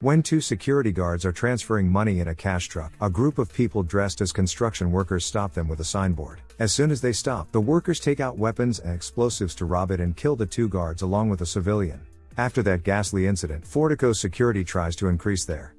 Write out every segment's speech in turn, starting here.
When two security guards are transferring money in a cash truck, a group of people dressed as construction workers stop them with a signboard. As soon as they stop, the workers take out weapons and explosives to rob it and kill the two guards along with a civilian. After that ghastly incident, Fortico security tries to increase their,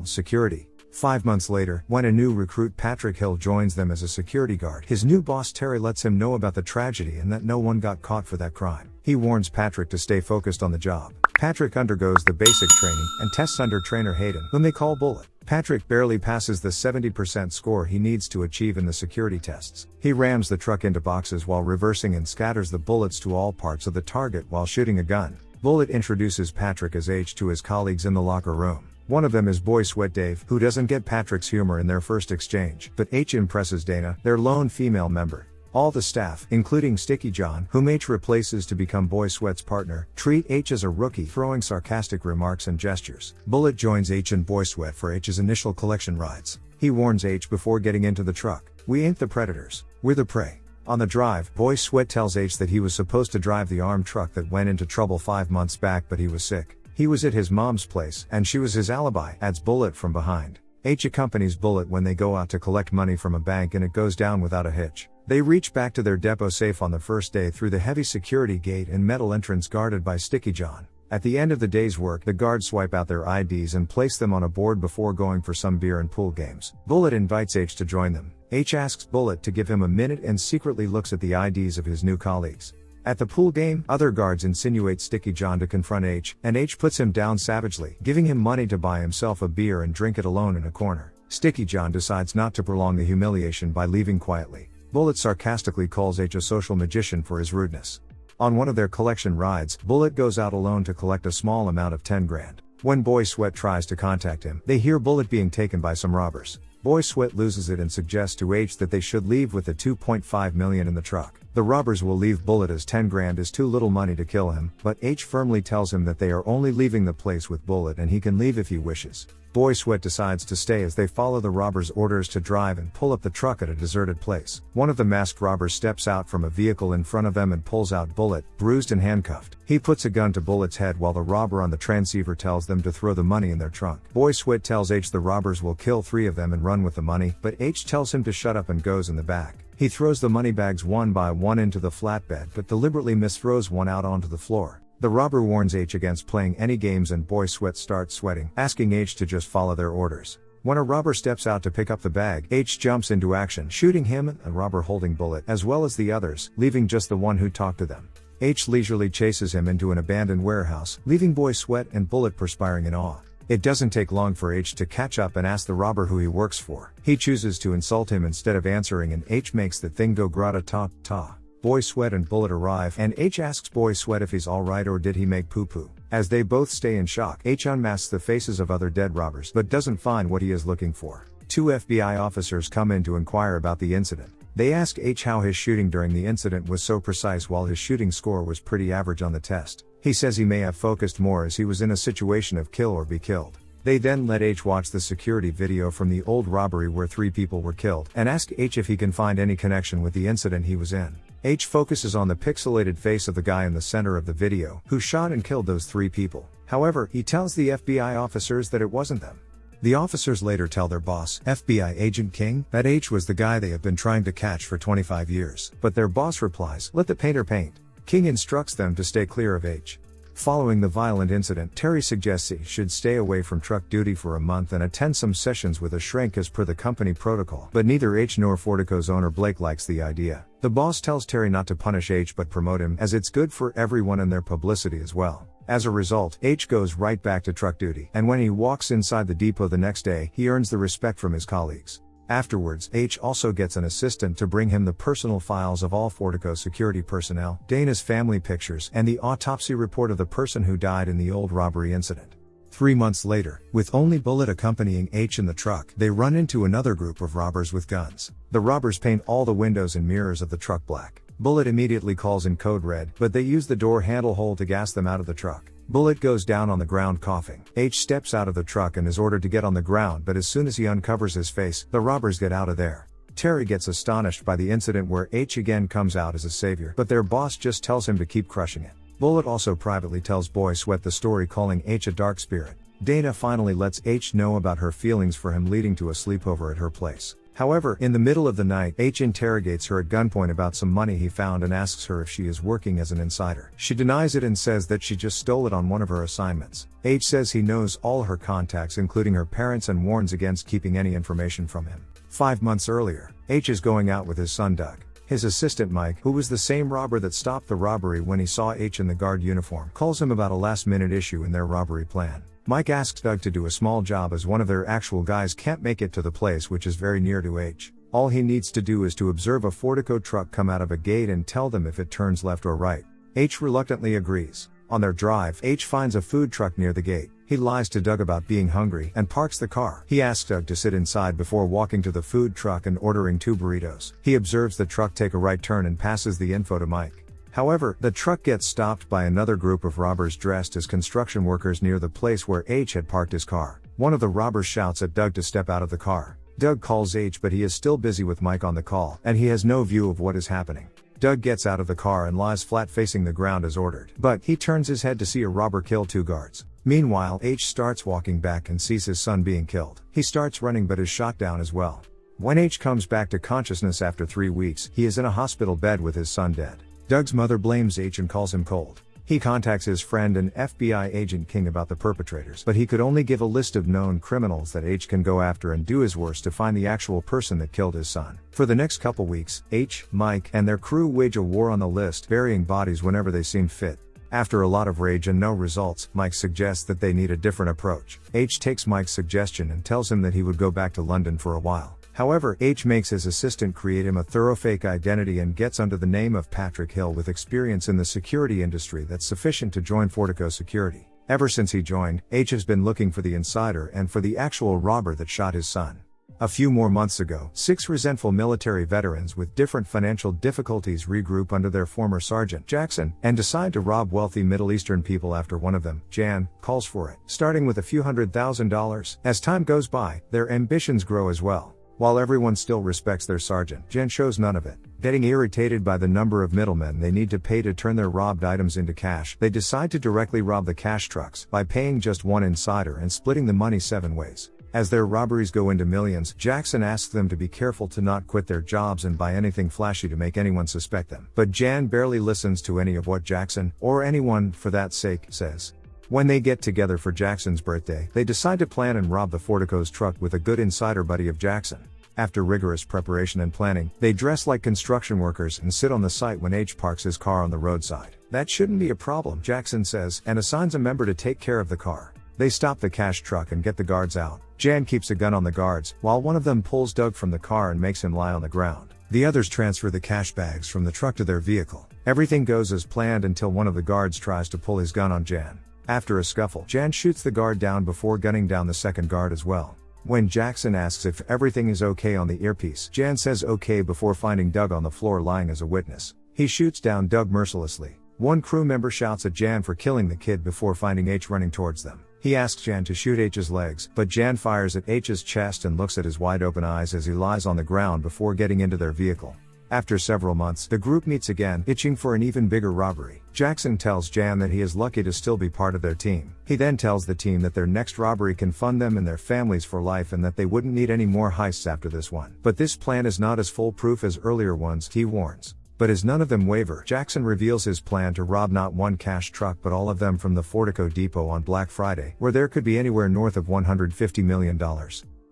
security. 5 months later, when a new recruit Patrick Hill joins them as a security guard, his new boss Terry lets him know about the tragedy and that no one got caught for that crime. He warns Patrick to stay focused on the job. Patrick undergoes the basic training and tests under trainer Hayden, whom they call Bullet. Patrick barely passes the 70% score he needs to achieve in the security tests. He rams the truck into boxes while reversing and scatters the bullets to all parts of the target while shooting a gun. Bullet introduces Patrick as H to his colleagues in the locker room. One of them is Boy Sweat Dave, who doesn't get Patrick's humor in their first exchange, but H impresses Dana, their lone female member. All the staff, including Sticky John, whom H replaces to become Boy Sweat's partner, treat H as a rookie, throwing sarcastic remarks and gestures. Bullet joins H and Boy Sweat for H's initial collection rides. He warns H before getting into the truck, "We ain't the predators, we're the prey." On the drive, Boy Sweat tells H that he was supposed to drive the armed truck that went into trouble 5 months back, but he was sick. He was at his mom's place, and she was his alibi, adds Bullet from behind. H accompanies Bullet when they go out to collect money from a bank and it goes down without a hitch. They reach back to their depot safe on the first day through the heavy security gate and metal entrance guarded by Sticky John. At the end of the day's work, the guards swipe out their IDs and place them on a board before going for some beer and pool games. Bullet invites H to join them. H asks Bullet to give him a minute and secretly looks at the IDs of his new colleagues. At the pool game, other guards insinuate Sticky John to confront H, and H puts him down savagely, giving him money to buy himself a beer and drink it alone in a corner. Sticky John decides not to prolong the humiliation by leaving quietly. Bullet sarcastically calls H a social magician for his rudeness. On one of their collection rides, Bullet goes out alone to collect a small amount of 10 grand. When Boy Sweat tries to contact him, they hear Bullet being taken by some robbers. Boy Sweat loses it and suggests to H that they should leave with the 2.5 million in the truck. The robbers will leave Bullet as 10 grand is too little money to kill him, but H firmly tells him that they are only leaving the place with Bullet and he can leave if he wishes. Boy Sweat decides to stay as they follow the robbers' orders to drive and pull up the truck at a deserted place. One of the masked robbers steps out from a vehicle in front of them and pulls out Bullet, bruised and handcuffed. He puts a gun to Bullet's head while the robber on the transceiver tells them to throw the money in their trunk. Boy Sweat tells H the robbers will kill 3 of them and run with the money, but H tells him to shut up and goes in the back. He throws the money bags one by one into the flatbed but deliberately misthrows one out onto the floor. The robber warns H against playing any games and Boy Sweat starts sweating, asking H to just follow their orders. When a robber steps out to pick up the bag, H jumps into action, shooting him and a robber holding Bullet, as well as the others, leaving just the one who talked to them. H leisurely chases him into an abandoned warehouse, leaving Boy Sweat and Bullet perspiring in awe. It doesn't take long for H to catch up and ask the robber who he works for. He chooses to insult him instead of answering and H makes the thing go grata-ta-ta. Boy Sweat and Bullet arrive and H asks Boy Sweat if he's alright or did he make poo-poo. As they both stay in shock, H unmasks the faces of other dead robbers but doesn't find what he is looking for. 2 FBI officers come in to inquire about the incident. They ask H how his shooting during the incident was so precise while his shooting score was pretty average on the test. He says he may have focused more as he was in a situation of kill or be killed. They then let H watch the security video from the old robbery where 3 people were killed and ask H if he can find any connection with the incident he was in. H focuses on the pixelated face of the guy in the center of the video, who shot and killed those 3 people. However, he tells the FBI officers that it wasn't them. The officers later tell their boss, FBI agent King, that H was the guy they have been trying to catch for 25 years. But their boss replies, "Let the painter paint." King instructs them to stay clear of H. Following the violent incident, Terry suggests he should stay away from truck duty for a month and attend some sessions with a shrink as per the company protocol, but neither H nor Fortico's owner Blake likes the idea. The boss tells Terry not to punish H but promote him as it's good for everyone and their publicity as well. As a result, H goes right back to truck duty, and when he walks inside the depot the next day, he earns the respect from his colleagues. Afterwards, H also gets an assistant to bring him the personal files of all Fortico security personnel, Dana's family pictures, and the autopsy report of the person who died in the old robbery incident. 3 months later, with only Bullet accompanying H in the truck, they run into another group of robbers with guns. The robbers paint all the windows and mirrors of the truck black. Bullet immediately calls in code red, but they use the door handle hole to gas them out of the truck. Bullet goes down on the ground coughing. H steps out of the truck and is ordered to get on the ground, but as soon as he uncovers his face, the robbers get out of there. Terry gets astonished by the incident where H again comes out as a savior, but their boss just tells him to keep crushing it. Bullet also privately tells Boy Sweat the story, calling H a dark spirit. Dana finally lets H know about her feelings for him, leading to a sleepover at her place. However, in the middle of the night, H interrogates her at gunpoint about some money he found and asks her if she is working as an insider. She denies it and says that she just stole it on one of her assignments. H says he knows all her contacts, including her parents, and warns against keeping any information from him. 5 months earlier, H is going out with his son Doug. His assistant Mike, who was the same robber that stopped the robbery when he saw H in the guard uniform, calls him about a last-minute issue in their robbery plan. Mike asks Doug to do a small job as one of their actual guys can't make it to the place, which is very near to H. All he needs to do is to observe a Fortico truck come out of a gate and tell them if it turns left or right. H reluctantly agrees. On their drive, H finds a food truck near the gate. He lies to Doug about being hungry and parks the car. He asks Doug to sit inside before walking to the food truck and ordering 2 burritos. He observes the truck take a right turn and passes the info to Mike. However, the truck gets stopped by another group of robbers dressed as construction workers near the place where H had parked his car. One of the robbers shouts at Doug to step out of the car. Doug calls H, but he is still busy with Mike on the call, and he has no view of what is happening. Doug gets out of the car and lies flat facing the ground as ordered, but he turns his head to see a robber kill 2 guards. Meanwhile, H starts walking back and sees his son being killed. He starts running but is shot down as well. When H comes back to consciousness after 3 weeks, he is in a hospital bed with his son dead. Doug's mother blames H and calls him cold. He contacts his friend and FBI agent King about the perpetrators, but he could only give a list of known criminals that H can go after and do his worst to find the actual person that killed his son. For the next couple weeks, H, Mike, and their crew wage a war on the list, burying bodies whenever they seem fit. After a lot of rage and no results, Mike suggests that they need a different approach. H takes Mike's suggestion and tells him that he would go back to London for a while. However, H makes his assistant create him a thorough fake identity and gets under the name of Patrick Hill with experience in the security industry that's sufficient to join Fortico Security. Ever since he joined, H has been looking for the insider and for the actual robber that shot his son. A few more months ago, 6 resentful military veterans with different financial difficulties regroup under their former sergeant, Jackson, and decide to rob wealthy Middle Eastern people after one of them, Jan, calls for it. Starting with a few $100,000, as time goes by, their ambitions grow as well. While everyone still respects their sergeant, Jen shows none of it. Getting irritated by the number of middlemen they need to pay to turn their robbed items into cash, they decide to directly rob the cash trucks by paying just one insider and splitting the money 7 ways. As their robberies go into millions, Jackson asks them to be careful to not quit their jobs and buy anything flashy to make anyone suspect them. But Jan barely listens to any of what Jackson, or anyone for that sake, says. When they get together for Jackson's birthday, they decide to plan and rob the Fortico's truck with a good insider buddy of Jackson. After rigorous preparation and planning, they dress like construction workers and sit on the site when H parks his car on the roadside. That shouldn't be a problem, Jackson says, and assigns a member to take care of the car. They stop the cash truck and get the guards out. Jan keeps a gun on the guards, while one of them pulls Doug from the car and makes him lie on the ground. The others transfer the cash bags from the truck to their vehicle. Everything goes as planned until one of the guards tries to pull his gun on Jan. After a scuffle, Jan shoots the guard down before gunning down the second guard as well. When Jackson asks if everything is okay on the earpiece, Jan says okay before finding Doug on the floor lying as a witness. He shoots down Doug mercilessly. One crew member shouts at Jan for killing the kid before finding H running towards them. He asks Jan to shoot H's legs, but Jan fires at H's chest and looks at his wide open eyes as he lies on the ground before getting into their vehicle. After several months, the group meets again, itching for an even bigger robbery. Jackson tells Jan that he is lucky to still be part of their team. He then tells the team that their next robbery can fund them and their families for life and that they wouldn't need any more heists after this one. But this plan is not as foolproof as earlier ones, he warns. But as none of them waver, Jackson reveals his plan to rob not one cash truck but all of them from the Fortico depot on Black Friday, where there could be anywhere north of $150 million.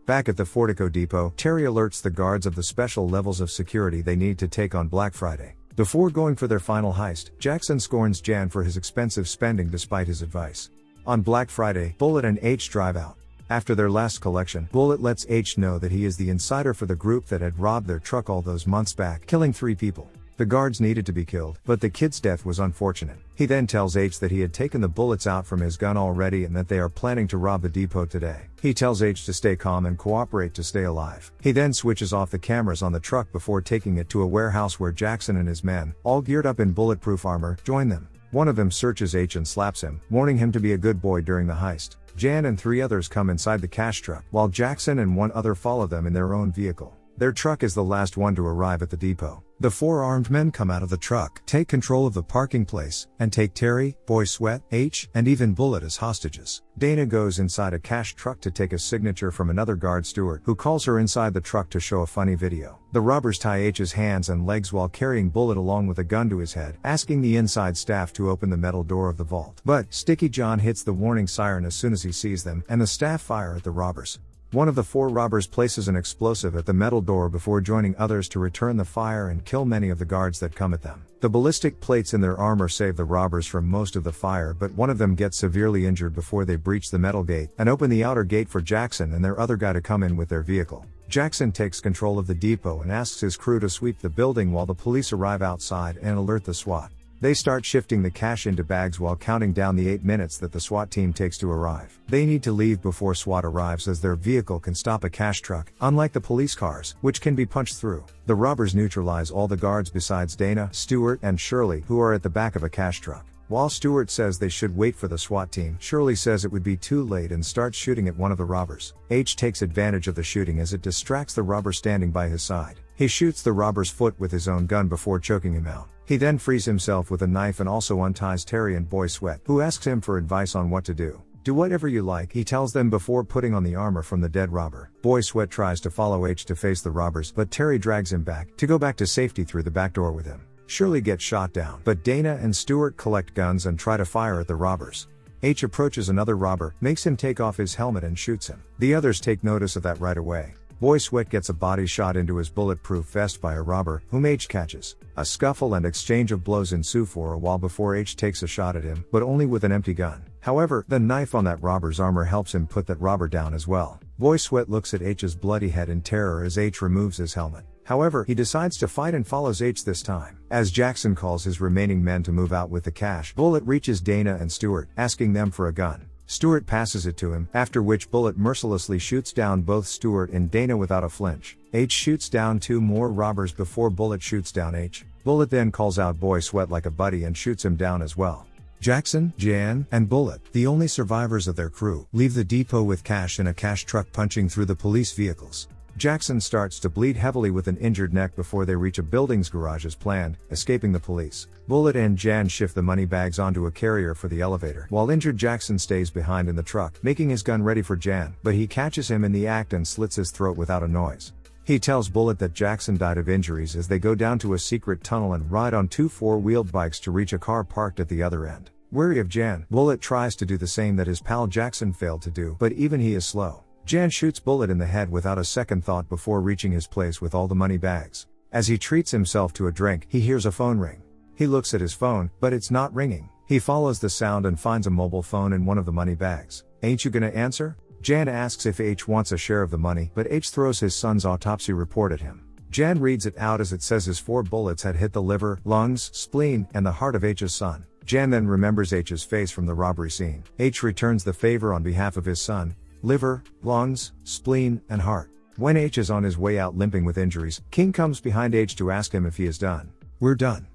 Back at the Fortico depot, Terry alerts the guards of the special levels of security they need to take on Black Friday. Before going for their final heist, Jackson scorns Jan for his expensive spending despite his advice. On Black Friday, Bullet and H drive out. After their last collection, Bullet lets H know that he is the insider for the group that had robbed their truck all those months back, killing 3 people. The guards needed to be killed, but the kid's death was unfortunate. He then tells H that he had taken the bullets out from his gun already and that they are planning to rob the depot today. He tells H to stay calm and cooperate to stay alive. He then switches off the cameras on the truck before taking it to a warehouse where Jackson and his men, all geared up in bulletproof armor, join them. One of them searches H and slaps him, warning him to be a good boy during the heist. Jan and 3 others come inside the cash truck, while Jackson and 1 other follow them in their own vehicle. Their truck is the last one to arrive at the depot. The 4 armed men come out of the truck, take control of the parking place, and take Terry, Boy Sweat, H, and even Bullet as hostages. Dana goes inside a cash truck to take a signature from another guard, Stewart, who calls her inside the truck to show a funny video. The robbers tie H's hands and legs while carrying Bullet along with a gun to his head, asking the inside staff to open the metal door of the vault. But Sticky John hits the warning siren as soon as he sees them, and the staff fire at the robbers. One of the 4 robbers places an explosive at the metal door before joining others to return the fire and kill many of the guards that come at them. The ballistic plates in their armor save the robbers from most of the fire, but one of them gets severely injured before they breach the metal gate and open the outer gate for Jackson and their other guy to come in with their vehicle. Jackson takes control of the depot and asks his crew to sweep the building while the police arrive outside and alert the SWAT. They start shifting the cash into bags while counting down the 8 minutes that the SWAT team takes to arrive. They need to leave before SWAT arrives as their vehicle can stop a cash truck, unlike the police cars, which can be punched through. The robbers neutralize all the guards besides Dana, Stewart, and Shirley, who are at the back of a cash truck. While Stewart says they should wait for the SWAT team, Shirley says it would be too late and starts shooting at one of the robbers. H takes advantage of the shooting as it distracts the robber standing by his side. He shoots the robber's foot with his own gun before choking him out. He then frees himself with a knife and also unties Terry and Boy Sweat, who asks him for advice on what to do. Do whatever you like, he tells them before putting on the armor from the dead robber. Boy Sweat tries to follow H to face the robbers, but Terry drags him back to go back to safety through the back door with him. Shirley gets shot down, but Dana and Stewart collect guns and try to fire at the robbers. H approaches another robber, makes him take off his helmet and shoots him. The others take notice of that right away. Boy Sweat gets a body shot into his bulletproof vest by a robber, whom H catches. A scuffle and exchange of blows ensue for a while before H takes a shot at him, but only with an empty gun. However, the knife on that robber's armor helps him put that robber down as well. Boy Sweat looks at H's bloody head in terror as H removes his helmet. However, he decides to fight and follows H this time. As Jackson calls his remaining men to move out with the cash, Bullet reaches Dana and Stewart, asking them for a gun. Stewart passes it to him, after which Bullet mercilessly shoots down both Stewart and Dana without a flinch. H shoots down 2 more robbers before Bullet shoots down H. Bullet then calls out Boy Sweat like a buddy and shoots him down as well. Jackson, Jan, and Bullet, the only survivors of their crew, leave the depot with cash in a cash truck punching through the police vehicles. Jackson starts to bleed heavily with an injured neck before they reach a building's garage as planned, escaping the police. Bullet and Jan shift the money bags onto a carrier for the elevator, while injured Jackson stays behind in the truck, making his gun ready for Jan, but he catches him in the act and slits his throat without a noise. He tells Bullet that Jackson died of injuries as they go down to a secret tunnel and ride on 2 4-wheeled bikes to reach a car parked at the other end. Wary of Jan, Bullet tries to do the same that his pal Jackson failed to do, but even he is slow. Jan shoots Bullet in the head without a second thought before reaching his place with all the money bags. As he treats himself to a drink, he hears a phone ring. He looks at his phone, but it's not ringing. He follows the sound and finds a mobile phone in one of the money bags. "Ain't you gonna answer?" Jan asks if H wants a share of the money, but H throws his son's autopsy report at him. Jan reads it out as it says his 4 bullets had hit the liver, lungs, spleen, and the heart of H's son. Jan then remembers H's face from the robbery scene. H returns the favor on behalf of his son. Liver, lungs, spleen, and heart. When H is on his way out limping with injuries, King comes behind H to ask him if he is done. "We're done."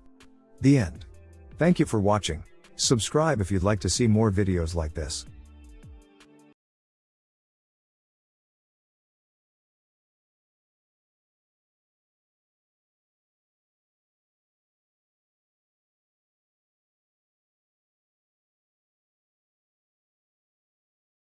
The end. Thank you for watching. Subscribe if you'd like to see more videos like this.